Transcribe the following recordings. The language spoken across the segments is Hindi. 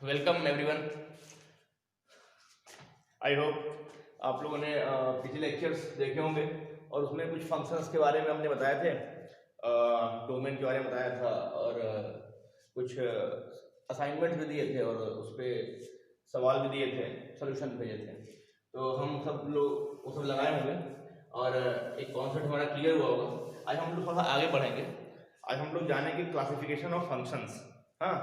Welcome everyone. आई होप आप लोगों ने पिछले लेक्चर्स देखे होंगे और उसमें कुछ फंक्शंस के बारे में हमने बताए थे, डोमेन के बारे में बताया था और कुछ असाइनमेंट भी दिए थे और उस पर सवाल भी दिए थे, सोल्यूशन भेजे थे। तो हम सब लोग वो सब लगाए होंगे और एक कॉन्सेप्ट हमारा क्लियर हुआ होगा। आज हम लोग थोड़ा आगे बढ़ेंगे। आज हम लोग जानेंगे क्लासिफिकेशन ऑफ फंक्शंस। हाँ,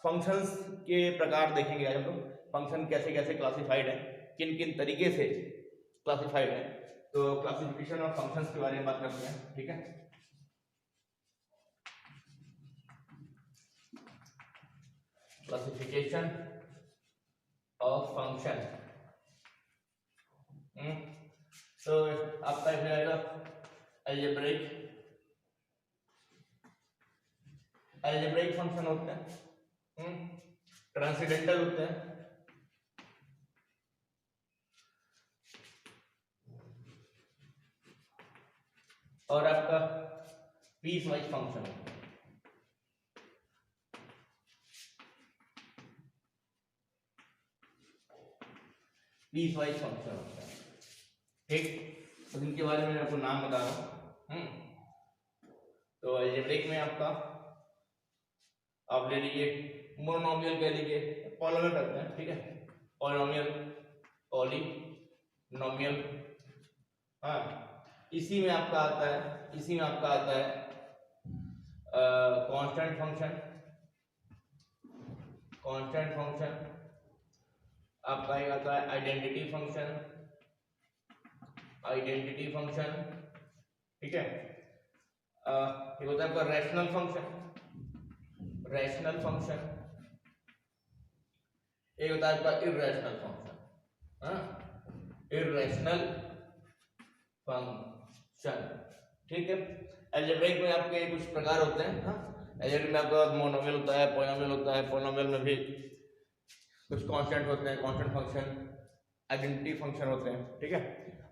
फंक्शंस के प्रकार देखेंगे आज हम लोग। फंक्शन कैसे कैसे क्लासिफाइड है, किन किन तरीके से क्लासिफाइड है। तो क्लासिफिकेशन ऑफ फंक्शंस के बारे में बात करते हैं, ठीक है। Classification of function. तो आपका इसमें आएगा अलजेब्रिक फंक्शन होते हैं, ट्रांसेंडेंटल होते हैं, और आपका पीस वाइज फंक्शन होता है। पीस वाइज फंक्शन होता है, ठीक। तो इनके बारे में आपको नाम बता रहा हूं। तो अलजेब्रिक में आपका आप ले लीजिए मोनोमियल, कह लीजिए पॉलिनोमियल करते हैं, ठीक है। Polynomial, polynomial. हाँ, इसी में आपका आता है कांस्टेंट फंक्शन। कांस्टेंट फंक्शन आपका एक आता है आइडेंटिटी फंक्शन, ठीक है। एक होता है आपका रैशनल फंक्शन, एक होता है आपका इर्रेशनल फंक्शन, इर्रेशनल फंक्शन, ठीक है। अलजेब्रिक में आपके कुछ प्रकार होते हैं। अलजेब्रिक में आपका मोनोमियल होता है, पॉलिनोमियल में भी कुछ कांस्टेंट होते हैं, कांस्टेंट फंक्शन, आइडेंटिटी फंक्शन होते हैं, ठीक है।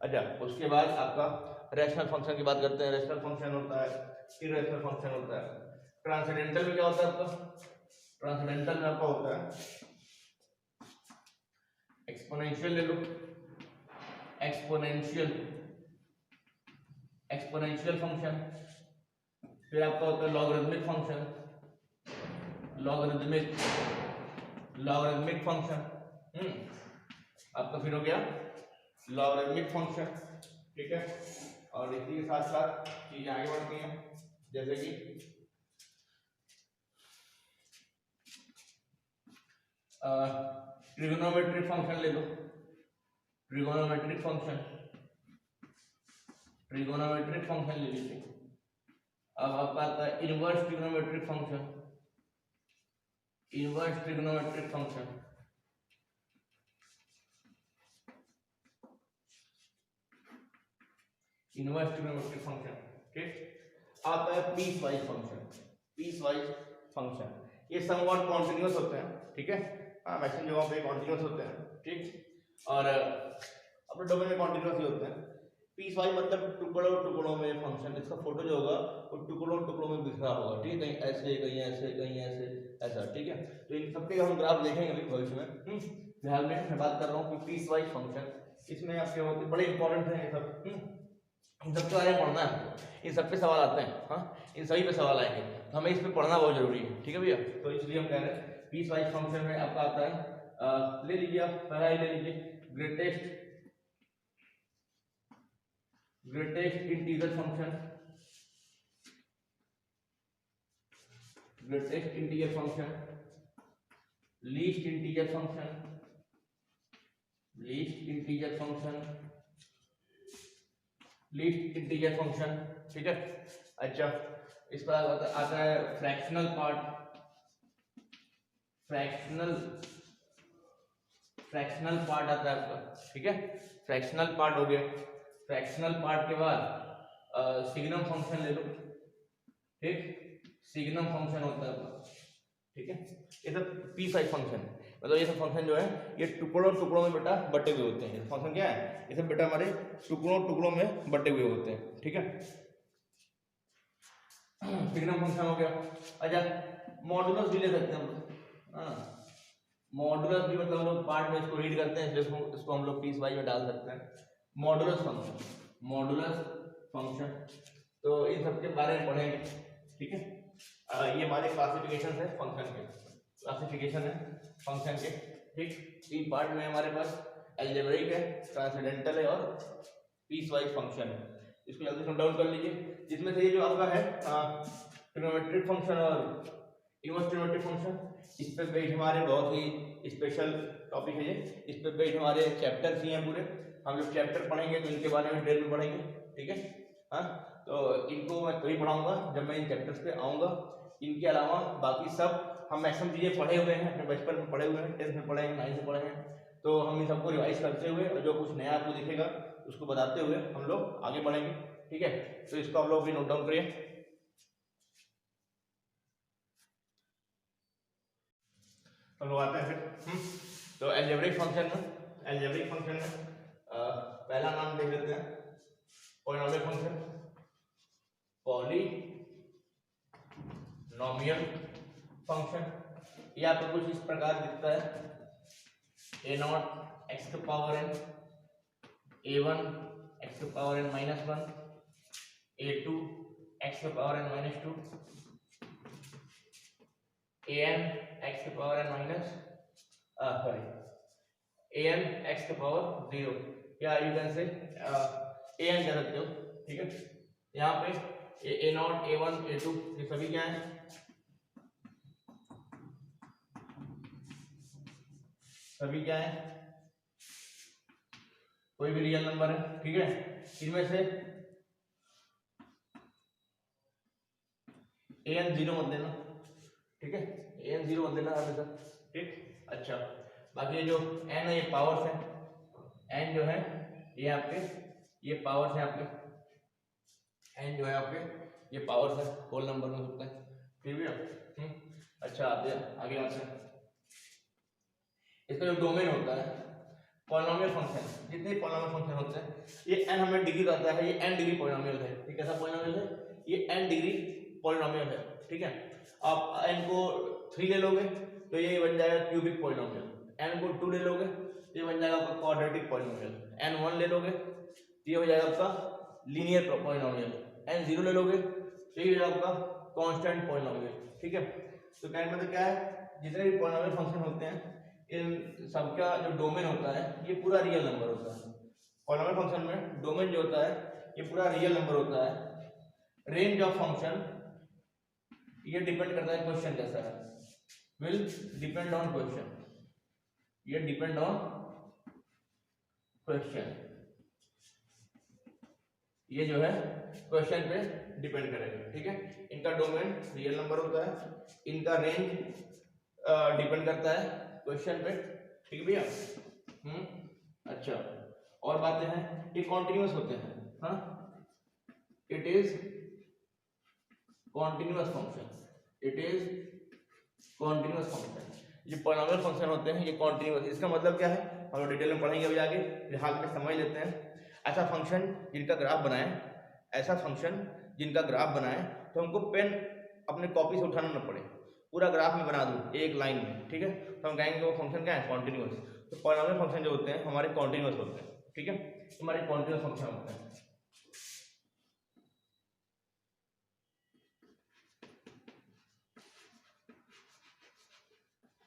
अच्छा, उसके बाद आपका रैशनल फंक्शन की बात करते हैं। रैशनल फंक्शन होता है, इर्रेशनल फंक्शन होता है। ट्रांसेंडेंटल में क्या होता है आपका? ट्रांसेंडेंटल में आपका होता है एक्सपोनेंशियल, ले लो एक्सपोनेंशियल फंक्शन। फिर आपका होता है लॉगरिथमिक फंक्शन, लॉगरिथमिक फंक्शन। आपका फिर हो गया लॉगरिथमिक फंक्शन, ठीक है। और इसी के साथ साथ चीजें आगे बढ़ती हैं, जैसे कि ट्रिगोनोमेट्रिक फंक्शन ले लो, ट्रिगोनोमेट्रिक फंक्शन ले लीजिए। अब आपका आता है इनवर्स ट्रिगोनोमेट्रिक फंक्शन, ठीक। आता है पीस वाइज फंक्शन। ये समवॉट कॉन्टिन्यूअस होते हैं, ठीक है। मैक्सिमम जगहों पे कॉन्टिन्यूअस होते हैं, ठीक। और अपने डोमेन में कॉन्टिन्यूअस ही होते हैं। पीस वाइज मतलब टुकड़ों में फंक्शन। इसका फोटो जो होगा वो टुकड़ों में बिखरा होगा, ठीक है। कहीं ऐसे, कहीं ऐसे, कहीं ऐसे, ऐसा, ठीक है। तो इन सबके हम ग्राफ देखेंगे अभी भविष्य में। फिलहाल मैं बात कर रहा हूँ कि पीस वाइज फंक्शन, इसमें आपके होते बड़े इंपॉर्टेंट है ये सब। इन सब के बारे में पढ़ना है, इन सब पे सवाल आते हैं। हाँ, इन सभी पे सवाल आएंगे, तो हमें इस पे पढ़ना बहुत जरूरी है, ठीक है भैया। तो इसलिए हम कह रहे हैं पीस वाइज फंक्शन में आपका आता है, ले लीजिए आप पहला ही ले लीजिए, greatest integer function, least integer function, ठीक है। अच्छा, इस पर आता है फ्रैक्शनल पार्ट, आता है आपका, ठीक है। फ्रैक्शनल पार्ट हो गया। फ्रैक्शनल पार्ट के बाद सिग्नम फंक्शन ले लो, ठीक। सिग्नम फंक्शन होता है आपका, ठीक है। ये सब पीस वाइज फंक्शन है। मतलब ये सब फंक्शन जो है ये टुकड़ों में बेटा बटे हुए होते हैं। फंक्शन क्या है? ये सब बेटा हमारे टुकड़ों में बटे हुए होते हैं, ठीक है। सिग्नम फंक्शन हो गया। अच्छा, मॉडुलस भी ले सकते हैं हम लोग। मॉडुलस भी मतलब हम लोग पार्ट में इसको रीड करते हैं, इसको हम लोग पीस वाइज में डाल सकते हैं। मॉडुलस फंक्शन, मॉडुलस फंक्शन, तो इन सब के बारे में पढ़ेंगे, ठीक है। ये हमारे क्लासिफिकेशन है फंक्शन के, क्लासिफिकेशन है फंक्शन के, ठीक। तीन पार्ट में हमारे पास अलजेब्रिक है, ट्रांसेंडेंटल है और पीस वाइज फंक्शन है। इसको जल्दी नोट डाउन कर लीजिए। जिसमें से ये जो आपका है ट्रिग्नोमेट्रिक फंक्शन और इनवर्स ट्रिग्नोमेट्रिक फंक्शन, इस पे बेस्ड हमारे बहुत ही स्पेशल टॉपिक है ये। इस पे बेस्ड हमारे चैप्टर्स ही हैं पूरे, हम लोग चैप्टर पढ़ेंगे तो इनके बारे में डिटेल में पढ़ेंगे, ठीक है। हाँ, तो इनको मैं तभी पढ़ाऊंगा जब मैं इन चैप्टर्स पे आऊँगा। इनके अलावा बाकी सब हम मैक्सिमम चीज़ें पढ़े हुए हैं, अपने बचपन में पढ़े हुए हैं, 10th में पढ़े हैं, 9th में पढ़े हैं, तो हम इन सबको रिवाइज करते हुए और जो कुछ नया आपको दिखेगा उसको बताते हुए हम लोग आगे बढ़ेंगे, ठीक है। तो इसको आप लोग भी नोट डाउन करिए। हम लोग आते हैं फिर तो अलजेब्रिक फंक्शन में, अलजेब्रिक फंक्शन में पहला नाम देख लेते हैं पॉलिनोमियल फंक्शन, पॉलिनोमियल फंक्शन। ये आपको कुछ इस प्रकार दिखता है, a0 x to power n, a1 x to power n minus 1, a2 x to power n minus 2, an x to power n minus an x to power 0, या यू कैन से an कह सकते हो, ठीक है। यहाँ पे a0 a1 a2 ये सभी क्या है, सभी क्या है, कोई भी रियल नंबर है, ठीक है। इनमें से an 0 मत देना, ठीक है, an 0 मत देना हमेशा, ठीक। अच्छा, बाकी ये जो n है ये पावर्स है, n जो है ये आपके ये पावर्स है आपके, n जो है आपके ये पावर्स है, होल नंबर में होता है, ठीक है। अच्छा, आगे आते हैं। इसका जो डोमेन होता है पॉलिनोमियल फंक्शन, जितने पॉलिनोमियल फंक्शन होते हैं ये n हमें डिग्री करता है, ये n डिग्री पॉलिनोमियल है, ये कैसा पॉलिनोमियल है, ये n डिग्री पॉलिनोमियल है, ठीक है। आप n को 3 ले लोगे तो ये बन जाएगा क्यूबिक पॉलिनोमियल, n को 2 ले लोगे तो ये बन जाएगा आपका क्वाड्रेटिक पॉलिनोमियल, n 1 ले लोगे तो ये हो जाएगा आपका लीनियर पॉलिनोमियल, n 0 ले लोगे तो ये हो जाएगा आपका कांस्टेंट पॉलिनोमियल, ठीक है। तो कहने मतलब क्या है, जितने भी पॉलिनोमियल फंक्शन होते हैं इन सबका जो डोमेन होता है ये पूरा रियल नंबर होता है। पॉलिनोमियल फंक्शन में डोमेन जो होता है ये पूरा रियल नंबर होता है। रेंज ऑफ फंक्शन ये डिपेंड करता है क्वेश्चन कैसा है, विल डिपेंड ऑन क्वेश्चन, ये डिपेंड ऑन क्वेश्चन, ये जो है क्वेश्चन पे डिपेंड करेगा, ठीक है। इनका डोमेन रियल नंबर होता है, इनका रेंज डिपेंड करता है क्वेश्चन पे, ठीक है भैया। अच्छा, और बातें हैं, ये कॉन्टिन्यूअस होते हैं, हाँ, it is continuous function, it is continuous function. ये पॉलिनोमियल फंक्शन होते हैं ये कॉन्टिन्यूअस, इसका मतलब क्या है हम लोग डिटेल में पढ़ेंगे अभी आगे, फिलहाल में समझ लेते हैं। ऐसा फंक्शन जिनका ग्राफ बनाए, ऐसा फंक्शन जिनका ग्राफ बनाए तो हमको पेन अपने कॉपी से उठाना न पड़े, पूरा ग्राफ में बना दूं एक लाइन में, ठीक है। तो हम कहेंगे वो फंक्शन क्या है, कॉन्टिन्यूअस। तो पॉलिनोमियल फंक्शन जो होते हैं हमारे कॉन्टिन्यूअस होते हैं, ठीक है, हमारे कॉन्टिन्यूअस फंक्शन होते हैं।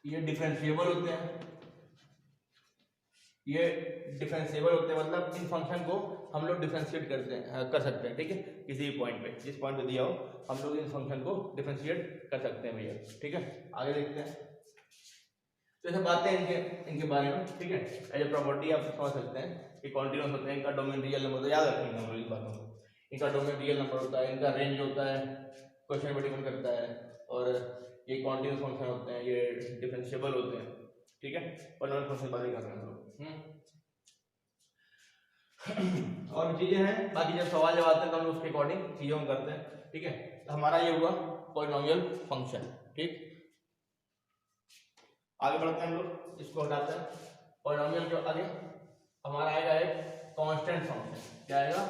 ये डिफरेंशिएबल होते हैं, ये डिफरेंशिएबल होते हैं, मतलब इन फंक्शन को हम लोग डिफरेंशिएट कर सकते हैं, ठीक है। किसी भी पॉइंट पे, जिस पॉइंट पे दिया हो हम लोग इन फंक्शन को डिफरेंशिएट कर सकते हैं भैया, ठीक है। आगे देखते हैं, तो ऐसे बातें इनके बारे में, ठीक है। एज प्रॉपर्टी आप समझ सकते हैं कि कॉन्टिन्यूअस होते हैं, इनका डोमेन रियल नंबर, तो याद रखेंगे हम लोग इस बातों को, इनका डोमेन रियल नंबर होता है, इनका रेंज होता है क्वेश्चन पे डिपेंड करता है, और ये कॉन्टिन्यूअस फंक्शन होते हैं, ये डिफरेंशिएबल होते हैं, ठीक है। पॉलिनोमियल फंक्शन बात कर रहे हैं हम लोग। और चीजें हैं, बाकी जब सवाल जब आते हैं तो हम लोग उसके अकॉर्डिंग चीजों में करते हैं, ठीक है। तो हमारा ये हुआ पॉलिनोमियल फंक्शन, ठीक। आगे बढ़ते हैं हम लोग, इसको हटाते हैं, पॉलिनोमियल जो आगे हमारा आएगा एक कांस्टेंट फंक्शन, क्या आएगा,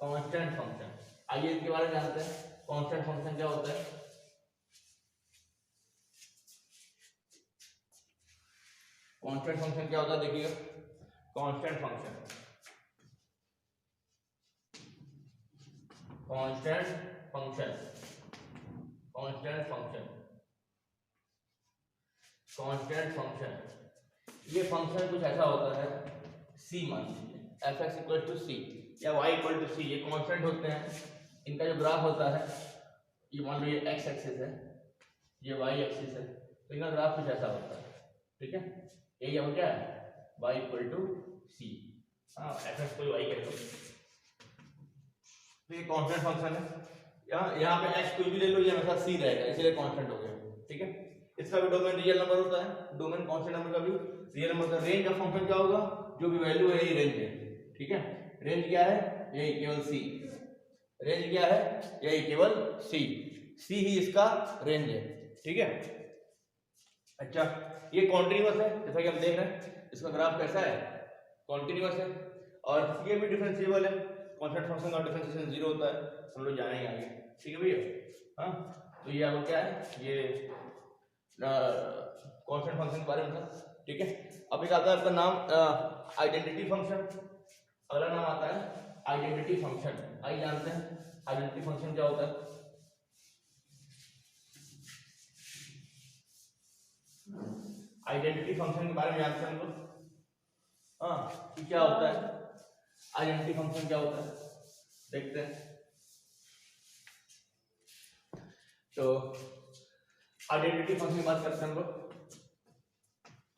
कांस्टेंट फंक्शन। आइए इसके बारे में जानते हैं, कांस्टेंट फंक्शन क्या होता है। कांस्टेंट फंक्शन क्या होता है देखिएगा, constant function, constant function, constant function, constant function, ये फंक्शन कुछ ऐसा होता है, c मान लीजिए एफ एक्स इक्वल टू सी या y इक्वल टू सी, ये कांस्टेंट होते हैं, इनका जो ग्राफ होता है, ये मान लो ये x एक्सिस है, ये y एक्सिस है, तो इनका ग्राफ कुछ ऐसा होता है, ठीक है। यही हो क्या है, y इक्वल टू सी, हाँ एफ एक्स कोई y कह लो, तो ये कांस्टेंट फंक्शन है। यहाँ पे x कोई भी ले लो, ये हमेशा c रहेगा, इसलिए कांस्टेंट हो गया, ठीक है। इसका भी डोमेन रियल नंबर होता है, डोमेन कांस्टेंट नंबर का भी रियल नंबर का। रेंज ऑफ फंक्शन क्या होगा, जो भी वैल्यू है यही रेंज है, ठीक है। रेंज क्या है, यही केवल c, रेंज क्या है, यही केवल c, c ही इसका रेंज है, ठीक है। अच्छा, ये कॉन्टिन्यूअस है, जैसा कि हम देख रहे हैं, इसका ग्राफ कैसा है, कॉन्टिन्यूअस है, और ये भी डिफरेंशिएबल है, कांस्टेंट फंक्शन का डिफरेंशिएशन 0 होता है, हम लोग जानेंगे आगे, ठीक है भैया। हाँ, तो ये आपको क्या है, ये कांस्टेंट फंक्शन के बारे में था, ठीक है। अब एक आता है आपका नाम आइडेंटिटी फंक्शन, अगला नाम आता है आइडेंटिटी फंक्शन। आइए जानते हैं आइडेंटिटी फंक्शन क्या होता है। आइडेंटिटी फंक्शन के बारे में जानते हैं हम लोग, हाँ कि क्या होता है आइडेंटिटी फंक्शन, क्या होता है देखते हैं। तो आइडेंटिटी फंक्शन की बात करते हैं हम लोग,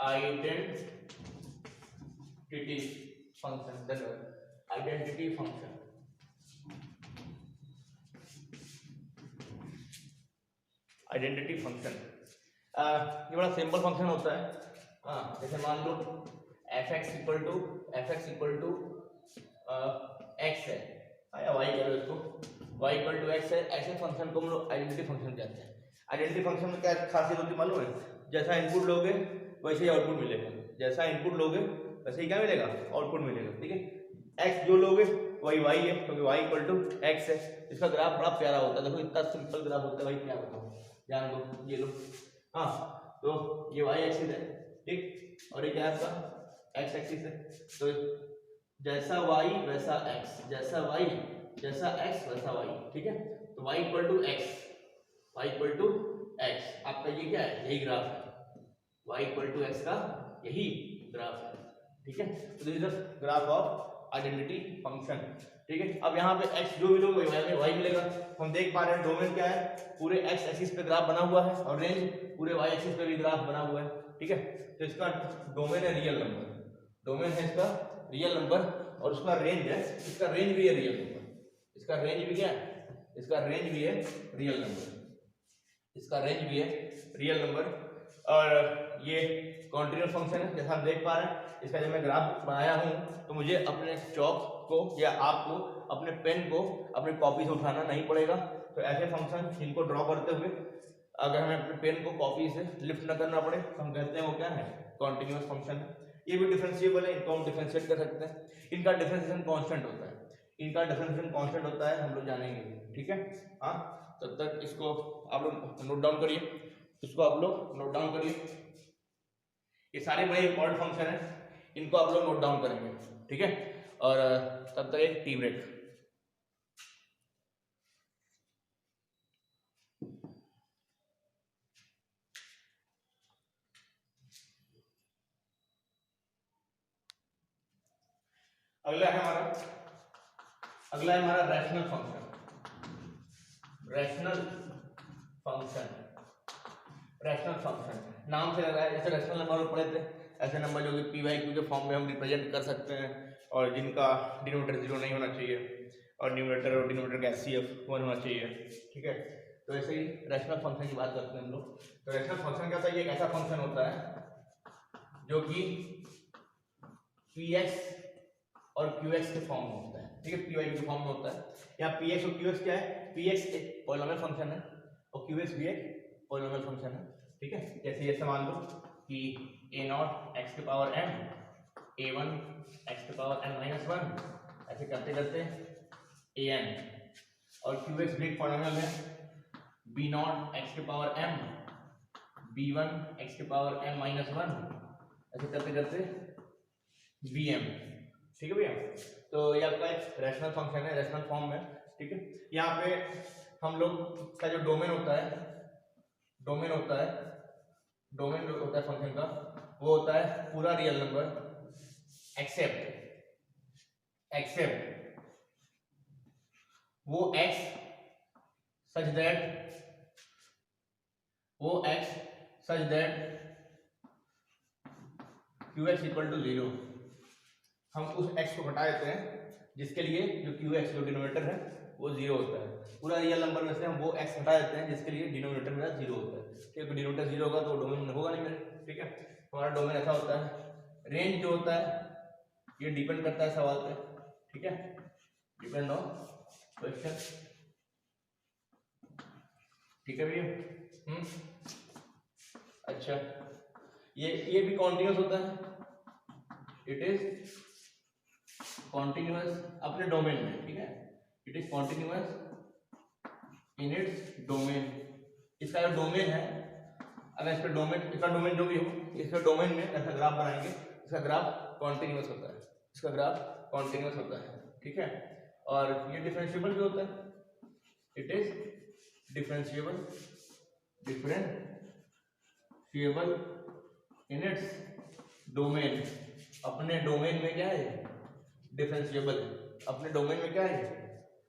identity function, identity function, identity function ये बड़ा सिंपल फंक्शन होता है, हाँ जैसे मान लो F X equal to X है, या वाई करो इसको, वाई इक्वल टू एक्स है, ऐसे फंक्शन को हम लोग आइडेंटिटी फंक्शन कहते हैं। आइडेंटिटी फंक्शन में क्या खासियत होती है मालूम है, जैसा इनपुट लोगे वैसे ही आउटपुट मिलेगा, जैसा इनपुट लोगे वैसे ही क्या मिलेगा, आउटपुट मिलेगा, ठीक है। एक्स जो लोगे वही वाई है, क्योंकि वाई इक्वल टू एक्स है। इसका ग्राफ बड़ा प्यारा होता है, देखो इतना सिंपल ग्राफ होता है भाई, क्या बताऊं, ध्यान दो, ये लो, हाँ तो ये वाई एक्सिस है, ठीक, और ये क्या है आपका एक्स एक्सिस है, तो जैसा वाई वैसा एक्स, जैसा वाई जैसा एक्स वैसा वाई, ठीक है। तो Y equal to X, Y equal to X, आपका ये क्या है, यही ग्राफ है, वाई इक्वल टू एक्स का यही ग्राफ है, ठीक है। तो this is the graph of identity function, ठीक है। अब यहाँ पे x जो भी लोग y मिलेगा, हम देख पा रहे हैं डोमेन क्या है, पूरे x एक्सिस पे ग्राफ बना हुआ है, और रेंज पूरे y एक्सिस पे भी ग्राफ बना हुआ है, ठीक है। तो इसका डोमेन है रियल नंबर, डोमेन है इसका रियल नंबर, और उसका रेंज है, इसका रेंज भी है रियल नंबर, इसका रेंज भी क्या है, इसका रेंज भी है रियल नंबर, इसका रेंज भी है रियल नंबर। और ये कॉन्टिन्यूस फंक्शन है, जैसा हम देख पा रहे हैं। इसका जब मैं ग्राफ बनाया हूँ तो मुझे अपने चौक को या आपको अपने पेन को अपने कॉपी से उठाना नहीं पड़ेगा। तो ऐसे फंक्शन इनको ड्रॉ करते हुए अगर हमें अपने पेन को कॉपी से लिफ्ट न करना पड़े तो हम कहते हैं वो क्या है, कॉन्टिन्यूस फंक्शन है। ये भी डिफरेंशिएबल है, इनको हम डिफरेंशिएट कर सकते हैं। इनका डिफरेंशिएशन कांस्टेंट होता है, इनका डिफरेंशिएशन कांस्टेंट होता है, हम लोग जानेंगे, ठीक है। हाँ, तब तक इसको आप लोग नोट डाउन करिए, इसको आप लोग नोट डाउन करिए। ये सारे बड़े इंपॉर्टेंट फंक्शन है, इनको आप लोग नोट डाउन करेंगे, ठीक है। और तब तक एक टी ब्रेक। अगला है हमारा rational function, rational function, rational function नाम से लगा है, जैसे रैशनल नंबर पढ़े थे, ऐसे नंबर जो कि पी वाई क्यू के फॉर्म में हम रिप्रेजेंट कर सकते हैं, और जिनका डिनोमिनेटर 0 नहीं होना चाहिए, और न्यूमरेटर और डिनोमिनेटर का HCF 1 होना चाहिए, ठीक है। तो ऐसे ही रैशनल फंक्शन की बात करते हैं हम लोग। तो रैशनल फंक्शन क्या होता है, ये एक ऐसा फंक्शन होता है जो कि Px और Qx के फॉर्म में होता है, ठीक है, Py के फॉर्म में होता है। यहाँ Px और Qx क्या है, Px एक पॉलिनोमियल फंक्शन है और Qx भी एक पॉलिनोमियल फंक्शन है, ठीक है। जैसे ये मान लो कि a0 x की पावर m, a1 x की पावर n माइनस 1, ऐसे करते करते an, और Qx भी एक पॉलिनोमियल है, b0 x की पावर m, b1 x की पावर m माइनस 1, ऐसे करते करते bm, ठीक है भैया। तो ये आपका एक रैशनल फंक्शन है, रैशनल फॉर्म में, ठीक है। यहाँ पे हम लोग का जो डोमेन होता है डोमेन जो होता है फंक्शन का, वो होता है पूरा रियल नंबर एक्सेप्ट वो x such that qx equal to 0। हम उस x को हटा देते हैं जिसके लिए जो qx जो डिनोमिनेटर है वो 0 होता है। पूरा रियल नंबर में से हम वो x हटा देते हैं जिसके लिए डिनोमिनेटर मेरा 0 होता है। क्योंकि डिनोमिनेटर 0 होगा तो डोमेन होगा नहीं मेरे, ठीक है। हमारा डोमेन ऐसा होता है। रेंज जो होता है ये डिपेंड करता है सवाल पे, ठीक है, डिपेंड ऑन क्वेश्चन, ठीक है भैया। अच्छा, ये भी कॉन्टिन्यूस होता है, इट इज कॉन्टिन्यूस अपने डोमेन में, ठीक है। It is continuous in its domain. इसका जो डोमेन है, अगर इसका डोमेन जो भी हो, इसका डोमेन में ऐसा ग्राफ बनाएंगे, इसका ग्राफ कॉन्टिन्यूस होता है, ठीक है। और ये डिफरेंशिएबल भी होता है, it is differentiable in its domain. अपने डोमेन में क्या है, डिफरेंशिएबल। अपने डोमेन में क्या है,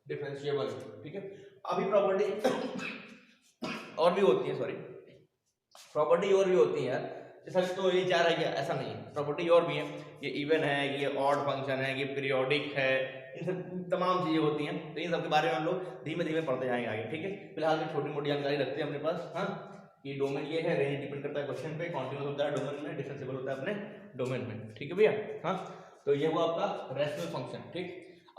डिफरेंशिएबल, ठीक है। अभी प्रॉपर्टी और भी होती है, प्रॉपर्टी और भी होती है यार, जैसा तो ये 4 है क्या, ऐसा नहीं है, प्रॉपर्टी और भी है। ये इवन है, ये ऑड फंक्शन है, ये पीरियोडिक है, इन सब तमाम चीजें होती हैं। तो इन सब के बारे में हम लोग धीमे धीमे पढ़ते जाएंगे आगे, ठीक है। फिलहाल में छोटी मोटी जानकारी रखते हैं अपने पास। हाँ, ये डोमेन ये है, रेंज डिपेंड करता है क्वेश्चन पे, कॉन्टिन्यूस होता है डोमेन में, डिफरेंशिएबल होता है अपने डोमेन में, ठीक है भैया। हाँ, तो ये हुआ आपका रैशनल फंक्शन, ठीक।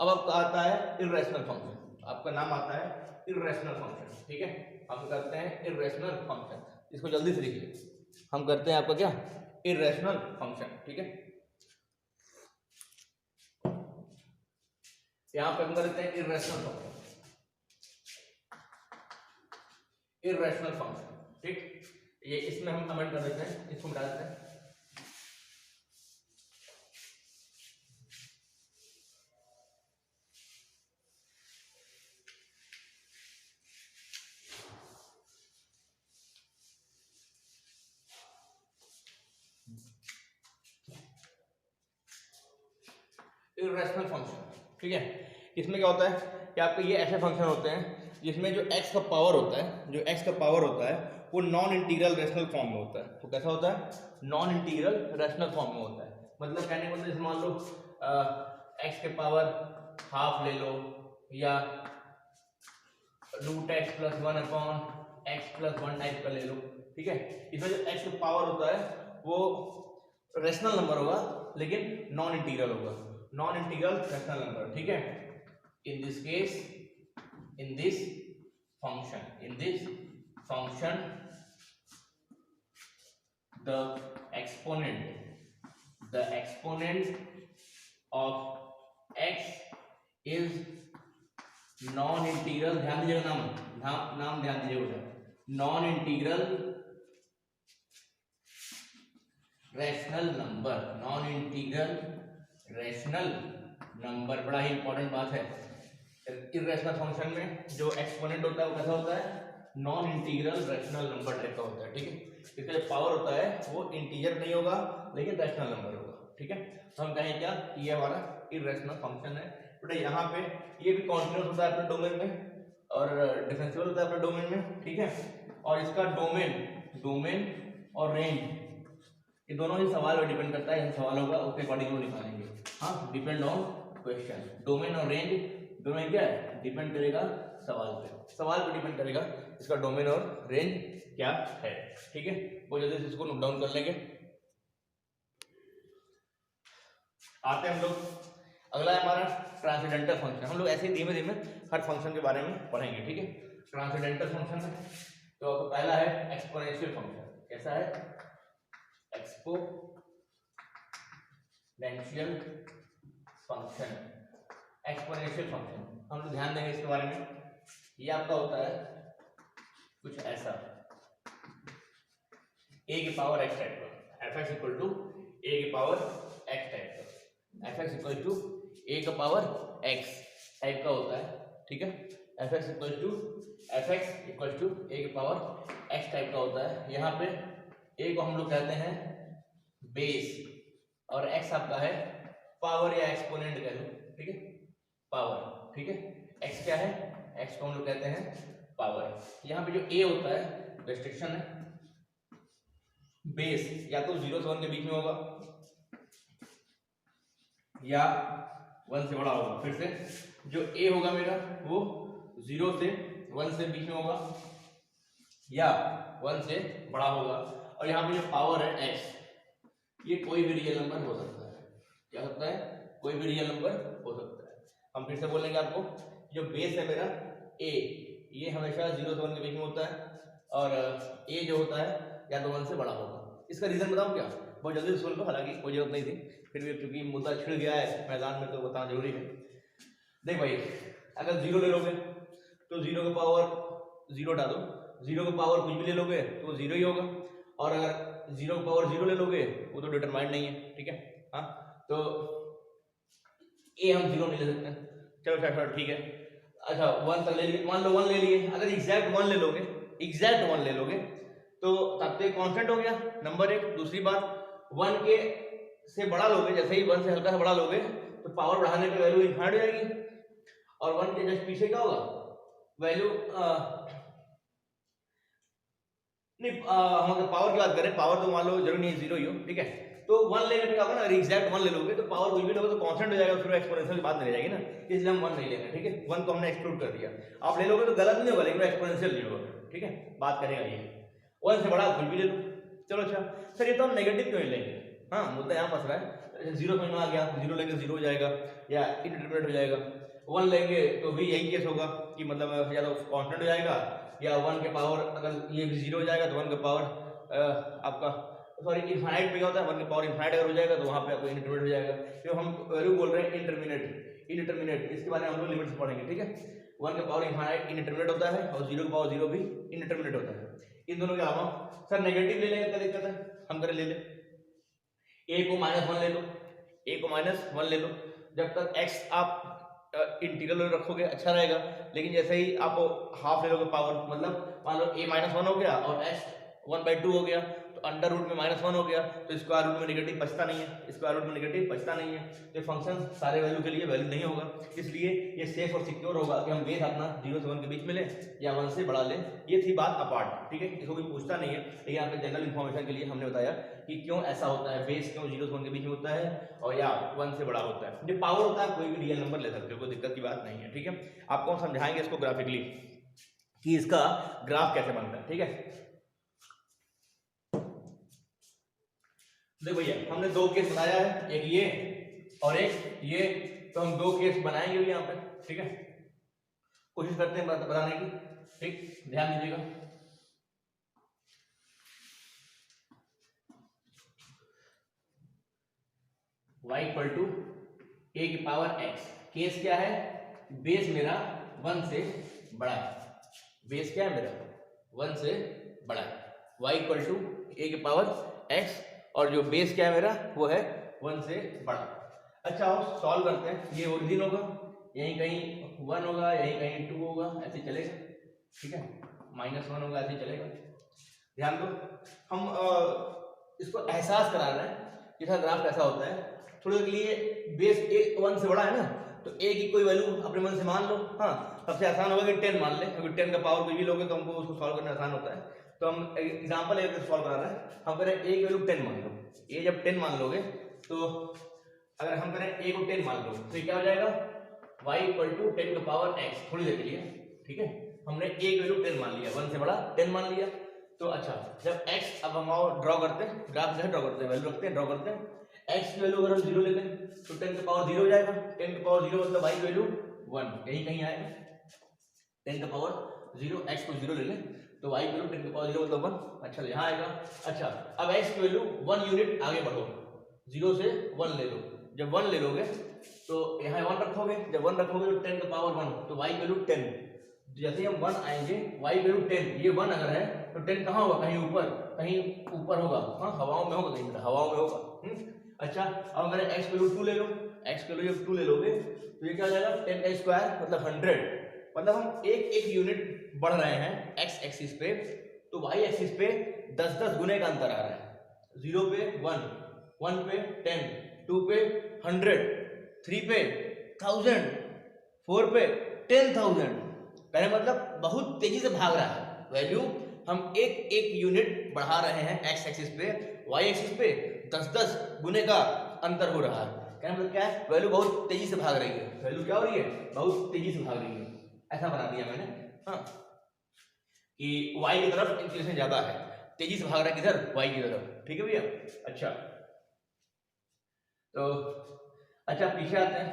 अब आपका आता है इर्रेशनल फंक्शन। आपका नाम आता है इर्रेशनल फंक्शन, ठीक है। हम करते हैं इर्रेशनल फंक्शन, इसको जल्दी से लिखिए। हम करते हैं आपका क्या, इर्रेशनल फंक्शन, ठीक है। यहां पे हम करते हैं इर्रेशनल फंक्शन, ठीक। ये इसमें हम कमेंट कर देते हैं, इसको मिटा देते हैं। इर्रेशनल फंक्शन, ठीक है। इसमें क्या होता है कि आपके ये ऐसे फंक्शन होते हैं जिसमें जो x का पावर होता है, वो नॉन इंटीग्रल रेशनल फॉर्म में होता है। तो कैसा होता है, नॉन इंटीग्रल रेशनल फॉर्म में होता है। मतलब कहने का मतलब, जैसे मान लो x के पावर हाफ ले लो, या √x + 1/x + 1 टाइप का ले लो, ठीक है। इसमें जो x का पावर होता है वो रेशनल नंबर होगा, लेकिन नॉन इंटीग्रल होगा, नॉन इंटीग्रल रेशनल नंबर, ठीक है। In this case, in this function the exponent of x is non integral, ध्यान दीजिएगा, नाम ध्यान दीजिएगा, नॉन इंटीग्रल रैशनल नंबर, बड़ा ही इंपॉर्टेंट बात है। इर्रेशनल फंक्शन में जो एक्सपोनेंट होता है वो कैसा होता है, non integral rational number type का होता है, ठीक है। इसका जो पावर होता है वो इंटीजर नहीं होगा, लेकिन रैशनल नंबर होगा, ठीक है। तो हम कहें क्या, ये हमारा इर्रेशनल फंक्शन है। बेटा यहाँ पे ये भी कॉन्टिन्यूस होता है अपने डोमेन में, और डिफरेंशिएबल होता है अपने डोमेन में, ठीक है। और इसका डोमेन और रेंज, ये दोनों ही सवाल पर डिपेंड करता है। इन सवालों का उसके अकॉर्डिंग वो निकालेंगे। हाँ, डिपेंड ऑन क्वेश्चन, डोमेन और रेंज दोनों क्या है, डिपेंड करेगा सवाल पे डिपेंड करेगा इसका डोमेन और रेंज क्या है, ठीक है। वो जल्दी से इसको नोट डाउन कर लेंगे। आते हैं हम लोग, अगला है हमारा ट्रांसेंडेंटल फंक्शन। हम लोग ऐसे ही धीमे धीमे हर फंक्शन के बारे में पढ़ेंगे, ठीक है। ट्रांसेंडेंटल फंक्शन है तो आपको पहला है एक्सपोनेंशियल फंक्शन। कैसा है, एक्सपोनेंशियल फंक्शन हम लोग ध्यान देंगे इसके बारे में। ये आपका होता है कुछ ऐसा, a की पावर x टाइप का, fx = ए की पावर एक्स टाइप का, एफ एक्स इक्वल टू ए का पावर एक्स टाइप का होता है, ठीक है। एफ एक्स इक्वल टू ए की पावर एक्स टाइप का होता है। यहाँ पे ए को हम लोग कहते हैं बेस और एक्स आपका है पावर या एक्सपोनेंट कह लो, ठीक है, पावर, ठीक है। एक्स क्या है, एक्स को हम लोग कहते हैं पावर। यहाँ पे जो ए होता है रेस्ट्रिक्शन है, बेस या तो 0 से 1 के बीच में होगा या 1 से बड़ा होगा। फिर से जो ए होगा मेरा वो 0 से 1 से बीच में होगा या 1 से बड़ा होगा। और यहाँ पे जो पावर है एक्स, ये कोई भी रियल नंबर हो सकता है। क्या होता है, कोई भी रियल नंबर हो सकता है। हम फिर से बोलेंगे आपको, जो बेस है मेरा ए, ये हमेशा 0 से 1 के बीच में होता है और ए जो होता है या तो 1 से बड़ा होगा। इसका रीजन बताऊं क्या, बहुत जल्दी सुन लो, हालांकि कोई जरूरत नहीं थी, फिर भी क्योंकि मुद्दा छिड़ गया है मैदान में तो बताना जरूरी है। देख भाई, अगर 0 ले लोगे तो 0 का पावर 0 हटा दो, 0 का पावर कुछ भी ले लोगे तो वो 0 ही होगा। और अगर 0 का पावर 0 ले लोगे वो तो डिटरमाइंड नहीं है, ठीक है। हाँ, तो ए हम 0 नहीं ले सकते, चलो अच्छा ठीक है। अच्छा 1 तक ले लिए, मान लो 1 ले लिए। अगर एग्जैक्ट 1 ले लोगे, एग्जैक्ट 1 ले लोगे तो तब तो कांस्टेंट हो गया, नंबर एक। दूसरी बात, 1 के से बड़ा लोगे, जैसे ही 1 से हल्का सा बड़ा लोगे तो पावर बढ़ाने की वैल्यू इनफाइनाइट हो जाएगी। और 1 के जस्ट पीछे क्या होगा, वैल्यू नहीं, हम अगर पावर की बात करें, पावर तो मान लो जरूरी नहीं 0 ही हो, ठीक है। तो 1 लेने पे क्या होगा ना, अगर एग्जैक्ट 1 ले लोगे तो पावर कुछ भी लोगे तो कांस्टेंट हो जाएगा, फिर एक्सपोनेंशियल की बात नहीं रह जाएगी ना, इसलिए हम 1 नहीं लेंगे, ठीक है। 1 को हमने एक्सक्लूड कर दिया। आप ले लोगे तो गलत नहीं होगा, लेकिन एक्सपोनेंशियल नहीं होगा, ठीक है। बात करेगा ये 1 से बड़ा कुछ भी ले लो, चलो। अच्छा सर, ये तो हम नेगेटिव क्यों लेंगे, हाँ मुद्दा यहाँ फंस रहा है। 0 समझ में आ गया, 0 लेंगे 0 हो जाएगा या इनडिटरमिनेट हो जाएगा। 1 लेंगे तो भी यही केस होगा कि मतलब या तो कांस्टेंट हो जाएगा या 1 के पावर, अगर ये भी 0 हो जाएगा तो 1 का पावर आपका सॉरी इनफाइनाइट पे क्या होता है, 1 का पावर इनफाइनाइट अगर हो जाएगा तो वहाँ पे आपको इनडिटरमिनेट हो जाएगा। तो हम वैल्यू बोल रहे हैं इनडिटरमिनेट, इसके बारे में हम लोग लिमिट्स पढ़ेंगे, ठीक है। 1 का पावर इनफाइनाइट इनडिटरमिनेट होता है और 0 का पावर 0 भी इनडिटरमिनेट होता है। इन दोनों के अलावा सर नेगेटिव ले लेंगे, क्या दिक्कत है, हम करें ले ले। ए को -1 ले लो, ए को -1 ले लो। जब तक x आप इंटीग्रल रखोगे अच्छा रहेगा, लेकिन जैसे ही आप हाफ ले लोगे पावर, मतलब मान लो a -1 हो गया और x 1/2 हो गया तो अंडर रूट में -1 हो गया तो स्क्वायर रूट में नेगेटिव बचता नहीं है, स्क्वायर रूट में नेगेटिव बचता नहीं है, तो फंक्शन सारे वैल्यू के लिए वैल्यू नहीं होगा। इसलिए ये सेफ और सिक्योर होगा कि हम बेस अपना 0 से 1 के बीच में लें या 1 से बड़ा लें। ये थी बात अपार्ट, ठीक है, इसको कोई पूछता नहीं है, लेकिन आपके जनरल इन्फॉर्मेशन के लिए हमने बताया कि क्यों ऐसा होता है, बेस क्यों 0 से 1 के बीच में होता है और या 1 से बड़ा होता है। जो पावर होता है कोई भी रियल नंबर ले सकते हो, कोई दिक्कत की बात नहीं है, ठीक है। आपको हम समझाएंगे इसको ग्राफिकली कि इसका ग्राफ कैसे बनता है, ठीक है। देखो भैया, हमने 2 केस बनाया है, एक ये और एक ये, तो हम 2 केस बनाएंगे भी यहाँ पे, ठीक है। कोशिश करते हैं बताने की, ठीक, ध्यान दीजिएगा। y इक्वल टू ए की पावर x, केस क्या है, बेस मेरा 1 से बड़ा है, बेस क्या है मेरा 1 से बड़ा है, y इक्वल टू ए की पावर x और जो बेस क्या है मेरा वो है 1 से बड़ा। अच्छा आओ सॉल्व करते हैं। ये ओरिजिन होगा, यहीं कहीं 1 होगा, यहीं कहीं 2 होगा, ऐसे चलेगा, ठीक है। -1 होगा, ऐसे चलेगा। ध्यान दो, हम इसको एहसास करा रहे हैं कि इसका ग्राफ कैसा होता है। थोड़ी देर के लिए बेस 1 से बड़ा है ना, तो a की कोई वैल्यू अपने मन से मान लो। हाँ, सबसे आसान होगा कि 10 मान ले, क्योंकि 10 का पावर कोई भी लोगे तो हमको उसको सॉल्व करना आसान होता है। तो हम एग्जांपल लेकर सॉल्व करा रहे हैं। हम करें a की वैल्यू 10 मान लो, a जब 10 मान लोगे तो अगर हम करें a को 10 मान लो तो क्या हो जाएगा, y इक्वल टू 10 का पावर x। थोड़ी देर के लिए, ठीक है, हमने a की वैल्यू 10 मान लिया, 1 से बड़ा 10 मान लिया। तो अच्छा जब x, अब हम ड्रॉ करते हैं, ग्राफ जो है ड्रॉ करते हैं, वैल्यू रखते हैं, ड्रॉ करते हैं। x की वैल्यू अगर हम 0 लेते हैं तो 10 का पावर 0 हो जाएगा, 10 का पावर 0 मतलब y की वैल्यू 1, यहीं कहीं आएगा। 10 का पावर 0, x को 0 ले लें तो y की वैल्यू 10 का पावर 0 मतलब 1। अच्छा यहाँ आएगा। अच्छा अब x की वैल्यू 1 यूनिट आगे बढ़ो, 0 से 1 ले लो। जब 1 ले लोगे तो यहाँ 1 रखोगे, जब 1 रखोगे तो 10 का पावर 1, तो y की वैल्यू 10। जैसे ही हम 1 आएंगे, y की वैल्यू 10, ये 1 अगर है तो 10 कहाँ होगा, कहीं ऊपर होगा, हाँ हवाओं में होगा, कहीं हवाओं में होगा। अच्छा अब मैंने x की वैल्यू 2 ले लो, x की वैल्यू 2 ले लोगे तो ये क्या हो जाएगा 10 स्क्वायर मतलब 100, मतलब हम एक यूनिट बढ़ रहे हैं x एक्सिस पे, तो y एक्सिस पे 10 गुने का अंतर आ रहा है। 0 पे 1, 1 पे 10, 2 पे 100, 3 पे 1000, 4 पे 10,000, कहने मतलब बहुत तेजी से भाग रहा है वैल्यू, हम एक यूनिट बढ़ा रहे हैं x एक्सिस पे, y एक्सिस पे 10 गुने का अंतर हो रहा है, कहने मतलब क्या है, वैल्यू बहुत तेजी से भाग रही है, वैल्यू क्या हो रही है, बहुत तेजी से भाग रही है, ऐसा बना दिया मैंने। हाँ कि y की तरफ इंक्लिनेशन ज्यादा है, तेजी से भाग रहा है किधर, y की तरफ, ठीक है भैया। अच्छा तो अच्छा पीछे आते हैं,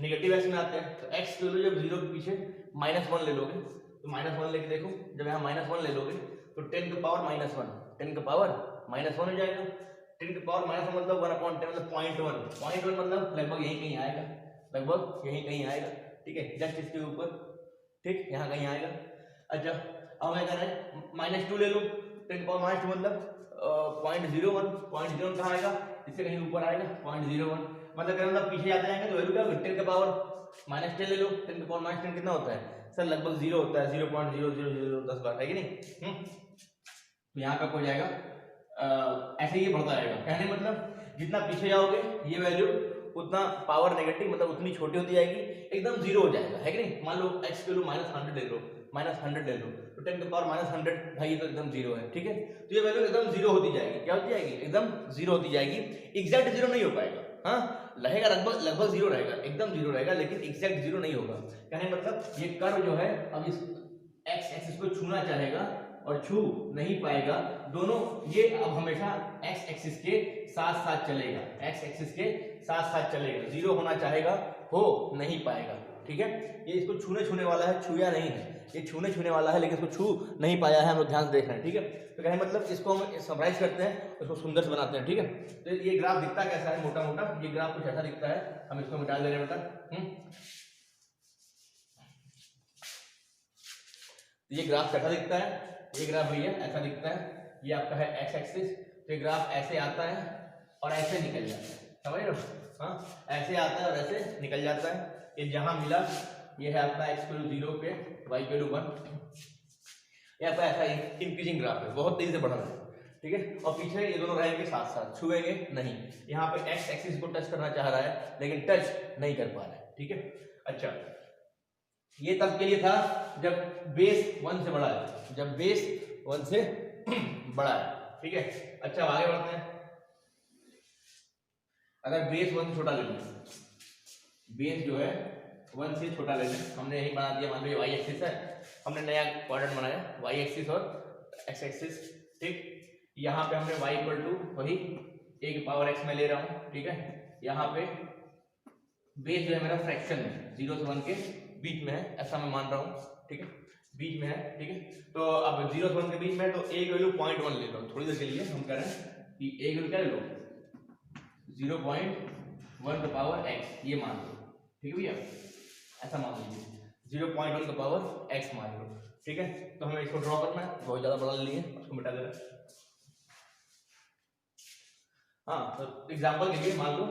निगेटिव एक्स में आते हैं, तो x की वैल्यू जब 0 के पीछे -1 ले लोगे, तो -1 लेके देखो, जब यहाँ -1 ले लोगे तो 10 की पावर -1, 10 की पावर -1 हो जाएगा, 10 की पावर -1 मतलब 1/10 मतलब 0.1 मतलब लगभग यहीं कहीं आएगा, लगभग यहीं कहीं आएगा, ठीक है, जस्ट इसके ऊपर, ठीक यहाँ कहीं आएगा। अच्छा अब मैं कह रहा है -2 ले लो, 10 की पावर -2 मतलब 0.01 कहाँ आएगा, इससे कहीं ऊपर आएगा 0.01, मतलब कहने मतलब पीछे जाते जाएंगे तो वैल्यू क्या होगी, 10 की पावर -10 ले लो, 10 की पावर -10 कितना होता है सर, लगभग 0 होता है, 0.000010 बार है कि नहीं। तो यहाँ पे हो जाएगा ऐसे ही बढ़ता रहेगा, कहने मतलब जितना पीछे जाओगे ये वैल्यू उतना पावर नेगेटिव मतलब उतनी छोटी होती जाएगी, एकदम 0 हो जाएगा, है कि नहीं। मान लो x की वैल्यू -100 ले लो, -100 ले लो, तो 10 की पावर -100 भाई ये तो एकदम 0 है, ठीक है, तो ये वैल्यू एकदम 0 होती जाएगी, क्या होती जाएगी, एकदम 0 होती जाएगी, एग्जैक्ट 0 नहीं हो पाएगा, हाँ रहेगा लगभग 0 रहेगा, एकदम 0 रहेगा, लेकिन एग्जैक्ट 0 नहीं होगा, कहने मतलब ये कर्व जो है अब इस x एक्सिस को छूना चाहेगा और छू नहीं पाएगा, दोनों ये अब हमेशा x एक्सिस के साथ साथ चलेगा, x एक्सिस के साथ साथ चलेगा, 0 होना चाहेगा हो नहीं पाएगा, ठीक है, ये इसको छूने वाला है, छूया नहीं है, ये छूने वाला है लेकिन इसको छू नहीं पाया है, हम लोग ध्यान से देख रहे हैं, ठीक है, तो कहने मतलब इसको हम समराइज करते हैं, उसको सुंदर से बनाते हैं, ठीक है। तो ये ग्राफ दिखता कैसा है, मोटा मोटा ये ग्राफ कुछ ऐसा दिखता है, हम इसको मिटा दे रहे हैं बेटा, ये ग्राफ कैसा दिखता है, ये ग्राफ भैया ऐसा दिखता है, ये आपका है x एक्सिस, तो ये ग्राफ ऐसे आता है और ऐसे निकल जाता है, समझ रहे हो, हाँ ऐसे आता है और ऐसे निकल जाता है, ये जहां मिला ये है आपका x की वैल्यू 0 पे y की वैल्यू 1, ये आपका ऐसा इंक्रीजिंग ग्राफ है, बहुत तेजी से बढ़ रहा है, ठीक है, और पीछे ये दोनों रहेंगे साथ साथ, छुएंगे नहीं, यहाँ पे x एक्सिस को टच करना चाह रहा है लेकिन टच नहीं कर पा रहा है, ठीक है। अच्छा ये तब के लिए था जब बेस 1 से बड़ा है, जब बेस 1 से बड़ा है, ठीक है। अच्छा अब आगे बढ़ते हैं, अगर बेस 1 से छोटा ले लें, बेस जो है 1 से छोटा ले लें, हमने यही बना दिया, मान लो ये y एक्सिस है, हमने नया क्वाड्रेंट बनाया y एक्सिस और x एक्सिस, ठीक, यहाँ पे हमने y इक्वल टू वही a की पावर x में ले रहा हूँ, ठीक है, यहाँ पे बेस जो है मेरा फ्रैक्शन में 0 से 1 के बीच में है, ऐसा मैं मान रहा हूँ, ठीक है, बीच में है, ठीक है, तो अब 0 से 1 के बीच में, तो a की वैल्यू 0.1 ले लो, थोड़ी देर के लिए हम कह रहे हैं कि a की वैल्यू क्या ले लो 0.1 का पावर x, ये मान लो, ठीक है भैया, ऐसा मान लीजिए 0.1 का पावर x मान लो, ठीक है, तो हमें इसको ड्रॉ करना है, बहुत ज्यादा बड़ा ले लिए, उसको मिटा दे रहे हैं। हाँ तो एग्जाम्पल के लिए मान लो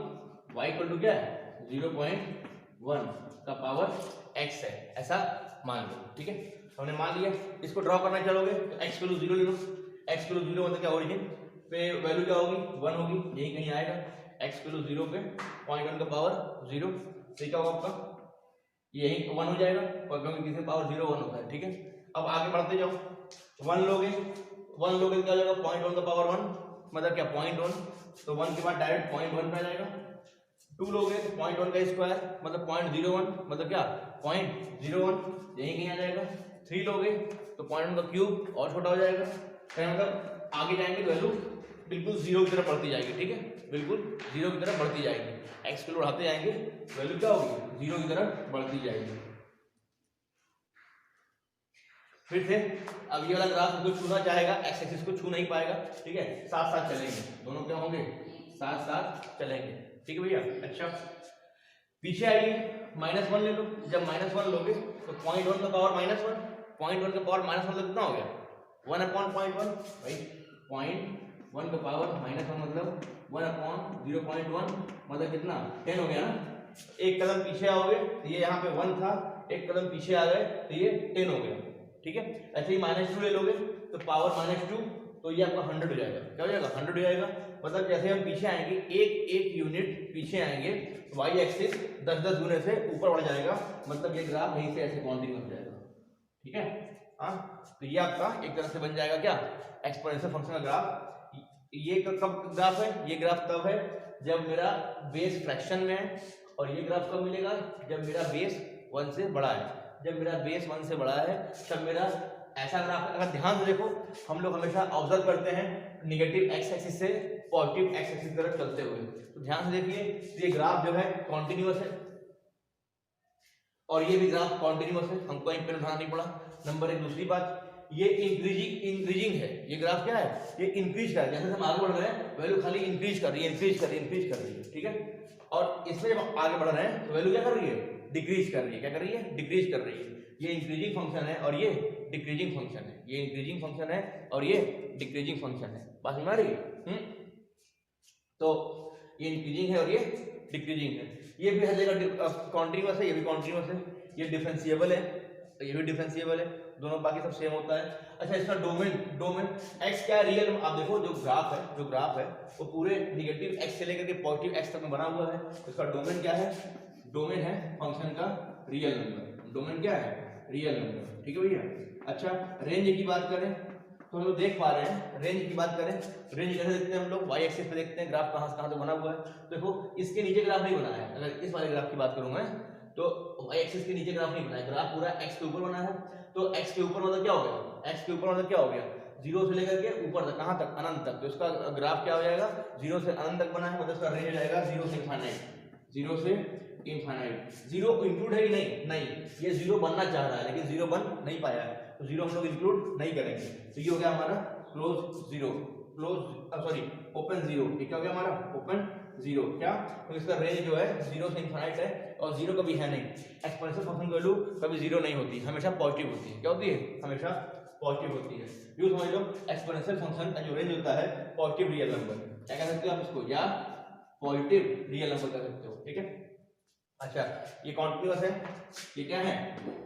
y इक्वल टू क्या है 0.1 का पावर x है, ऐसा मान लो, ठीक है, हमने मान लिया, इसको ड्रॉ करना चलोगे तो x की वैल्यू 0 ले लो, x की वैल्यू 0 मतलब क्या ओरिजिन पे वैल्यू क्या होगी 1 होगी, यही कहीं आएगा, x की वैल्यू 0 पे 0.1 का पावर 0, तो क्या होगा आपका यही 1 हो जाएगा, और क्योंकि किसी पावर 0 1 होता है, ठीक है। अब आगे बढ़ते जाओ, 1 लोगे तो क्या हो जाएगा 0.1 का पावर 1 मतलब क्या 0.1, तो 1 के बाद डायरेक्ट 0.1 पे आ जाएगा, 2 लोगे तो 0.1 का स्क्वायर मतलब 0.01 मतलब क्या 0.01, यही कहीं आ जाएगा, 3 लोगे तो 0.1 का क्यूब और छोटा हो जाएगा, मतलब आगे जाएंगे तो वैल्यू बिल्कुल 0 की तरफ बढ़ती जाएगी, ठीक है, बिल्कुल 0 की तरफ बढ़ती जाएगी, x को बढ़ाते जाएंगे वैल्यू क्या होगी 0 की तरफ बढ़ती जाएगी। फिर से अब ये वाला ग्राफ को छूना चाहेगा, x एक्सिस को छू नहीं पाएगा, ठीक है, साथ साथ चलेंगे, दोनों क्या होंगे साथ साथ चलेंगे, ठीक है भैया। अच्छा पीछे आइए, -1 ले लो, जब -1 लोगे तो 0.1 का पावर -1, 0.1 का पावर -1 मतलब कितना हो गया 1/0.1 भाई 0.1 का पावर -1 मतलब 1/0.1 मतलब कितना 10 हो गया ना। एक कदम पीछे आओगे तो ये यहाँ पे 1 था, एक कदम पीछे आ गए तो ये 10 हो गया, ठीक है। ऐसे ही -2 ले लोगे तो पावर -2 तो ये आपका 100 हो जाएगा। क्या हो जाएगा 100 हो जाएगा। मतलब जैसे हम पीछे आएंगे एक यूनिट पीछे आएंगे तो वाई एक्सिस 10 गुने से ऊपर बढ़ जाएगा, मतलब ये ग्राफ यहीं से ऐसे कॉन्टिन्यूअस हो जाएगा, ठीक है। हाँ तो ये आपका एक तरह से बन जाएगा क्या एक्सपोनेंशियल फंक्शन का ग्राफ। ये कब ग्राफ है, ये ग्राफ तब है जब मेरा बेस फ्रैक्शन में है, और ये ग्राफ कब मिलेगा जब मेरा बेस 1 से बड़ा है। जब मेरा बेस 1 से बड़ा है तब मेरा ऐसा ग्राफ। अगर ध्यान से देखो हम लोग हमेशा ऑब्जर्व करते हैं निगेटिव एक्स एक्सिस से पॉजिटिव एक्स एक्सिस की तरफ चलते हुए, तो ध्यान से देखिए ये ग्राफ जो है कॉन्टिन्यूअस है और ये भी ग्राफ कॉन्टिन्यूअस है, हमको एक पेन उठाना नहीं पड़ा। नंबर एक, दूसरी बात ये इंक्रीजिंग है, ये ग्राफ क्या है ये इंक्रीज कर रहा है। जैसे हम आगे बढ़ रहे हैं वैल्यू खाली इंक्रीज कर रही है, इंक्रीज कर रही है, ठीक है। और इसमें जब आगे बढ़ रहे हैं तो वैल्यू क्या कर रही है डिक्रीज कर रही है। क्या कर रही है डिक्रीज कर रही है। ये इंक्रीजिंग फंक्शन है और ये डिक्रीजिंग फंक्शन है, ये इंक्रीजिंग फंक्शन है और ये डिक्रीजिंग फंक्शन है। बात समझ आ रही है? तो ये इंक्रीजिंग है और ये डिक्रीजिंग है। ये भी हर जगह कॉन्टिन्यूअस है, ये भी कॉन्टिन्यूअस है, ये डिफरेंशिएबल है, ये भी डिफरेंशिएबल है, दोनों बाकी सब सेम होता है। अच्छा इसका डोमेन एक्स क्या है रियल। आप देखो जो ग्राफ है वो पूरे निगेटिव एक्स से लेकर के पॉजिटिव एक्स तक में बना हुआ है। इसका डोमेन क्या है, डोमेन है फंक्शन का रियल नंबर। डोमेन क्या है रियल नंबर, ठीक है भैया। अच्छा रेंज की बात करें तो हम लोग देख पा रहे हैं, रेंज की बात करें रेंज कैसे देखते हैं हम लोग वाई एक्सिस पे देखते हैं ग्राफ कहां से कहां तक बना हुआ है। देखो इसके नीचे ग्राफ नहीं बना है, अगर इस वाले ग्राफ की बात करूं मैं तो वाई एक्सिस के नीचे ग्राफ नहीं बना है, ग्राफ पूरा एक्स के ऊपर बना है। तो एक्स के ऊपर मतलब क्या हो गया, एक्स के ऊपर मतलब क्या हो गया 0 से लेकर के ऊपर तक, कहां तक अनंत तक। तो इसका ग्राफ क्या हो जाएगा 0 से अनंत तक बना है, मतलब इसका रेंज हो जाएगा 0 से इनफाइनाइट, 0 से इनफाइनाइट। 0 इंक्लूड है कि नहीं, ये 0 बनना चाह रहा है लेकिन 0 बन नहीं पाया है, तो 0 हम लोग इंक्लूड नहीं करेंगे। तो ये हो गया हमारा क्लोज 0, ओपन 0। ये क्या हो गया हमारा ओपन 0। क्या तो इसका रेंज जो है 0 से इनफाइनाइट है और 0 कभी है नहीं। एक्सपोनेंशियल फंक्शन की वैल्यू कभी 0 नहीं होती, हमेशा पॉजिटिव होती है। क्या होती है हमेशा पॉजिटिव होती है। यूं समझ लो एक्सपोनेंशियल फंक्शन का जो रेंज होता है पॉजिटिव रियल नंबर, क्या कह सकते हो आप इसको, या पॉजिटिव रियल नंबर कह सकते हो, ठीक है। अच्छा ये कॉन्टिन्यूअस है, ये क्या है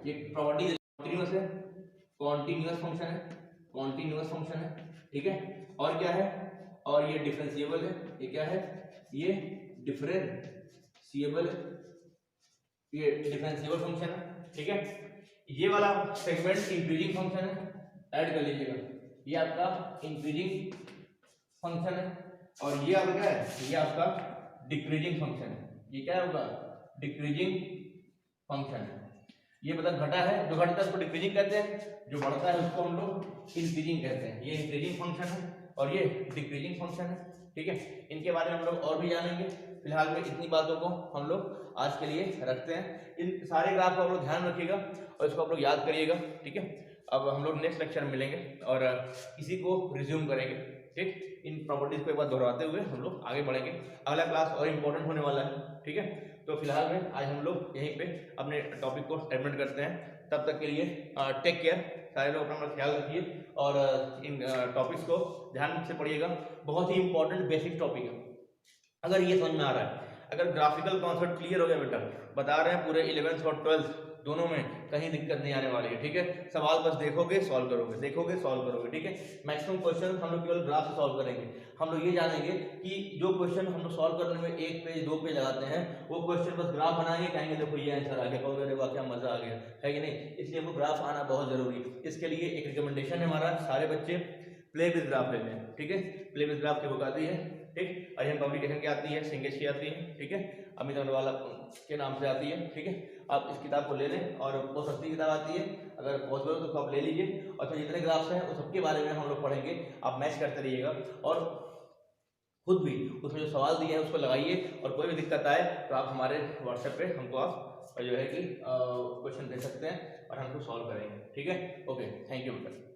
ये प्रॉपर्टी कॉन्टिन्यूअस है, कॉन्टिन्यूअस फंक्शन है, ठीक है। और क्या है, और ये डिफरेंशिएबल है, ये क्या है ये डिफरेंशिएबल है, ये डिफरेंशिएबल फंक्शन है, ठीक है। ये वाला सेगमेंट इंक्रीजिंग फंक्शन है, ऐड कर लीजिएगा, ये आपका इंक्रीजिंग फंक्शन है। और ये आपका क्या है, ये आपका डिक्रीजिंग फंक्शन है। ये क्या होगा डिक्रीजिंग फंक्शन है। ये मतलब घटा है, जो घटता है उसको डिक्रीजिंग कहते हैं, जो बढ़ता है उसको हम लोग इंक्रीजिंग कहते हैं। ये इंक्रीजिंग फंक्शन है और ये डिक्रीजिंग फंक्शन है, ठीक है। इनके बारे में हम लोग और भी जानेंगे, फिलहाल में इतनी बातों को हम लोग आज के लिए रखते हैं। इन सारे ग्राफ को हम लोग ध्यान रखिएगा और इसको आप लोग याद करिएगा, ठीक है। अब हम लोग नेक्स्ट लेक्चर में मिलेंगे और इसी को रिज्यूम करेंगे, ठीक। इन प्रॉपर्टीज को एक बार दोहराते हुए हम लोग आगे बढ़ेंगे। अगला क्लास और इम्पोर्टेंट होने वाला है, ठीक है। तो फिलहाल में आज हम लोग यहीं पे अपने टॉपिक को एडमिट करते हैं। तब तक के लिए टेक केयर, सारे लोग अपना ख्याल रखिए और इन टॉपिक्स को ध्यान से पढ़िएगा। बहुत ही इंपॉर्टेंट बेसिक टॉपिक है। अगर ये समझ में आ रहा है, अगर ग्राफिकल कॉन्सेप्ट क्लियर हो गया बेटा, बता रहे हैं पूरे 11th और 12th दोनों में कहीं दिक्कत नहीं आने वाली है, ठीक है। सवाल बस देखोगे सॉल्व करोगे, देखोगे सॉल्व करोगे, ठीक है। मैक्सिमम क्वेश्चन हम लोग केवल ग्राफ से सॉल्व करेंगे। हम लोग ये जानेंगे कि जो क्वेश्चन हम लोग सॉल्व करने में 1 पेज 2 पेज लगाते हैं, वो क्वेश्चन बस ग्राफ बनाएंगे, कहेंगे देखो ये आंसर आ गया, कहोगे अरे वाह क्या मजा आ गया, है कि नहीं। इसलिए वो ग्राफ आना बहुत जरूरी है। इसके लिए एक रिकमेंडेशन है हमारा, सारे बच्चे प्ले विद ग्राफ लेते हैं, ठीक है। प्ले विद ग्राफ की बुक आती है, ठीक। अरिहंत पब्लिकेशन की आती है, सिंगेश की आती है, ठीक है। अमित अग्रवाल के नाम से आती है, ठीक है। आप इस किताब को ले लें और बहुत सस्ती किताब आती है, अगर पॉसिबल हो तो आप ले लीजिए। और फिर जितने ग्राफ्स हैं उस सबके बारे में हम लोग पढ़ेंगे, आप मैच करते रहिएगा और खुद भी उसमें जो सवाल दिए हैं उसको लगाइए। और कोई भी दिक्कत आए तो आप हमारे व्हाट्सएप पे हमको आप जो है कि क्वेश्चन दे सकते हैं और हम उसको सॉल्व करेंगे, ठीक है। ओके, थैंक यू बेटा।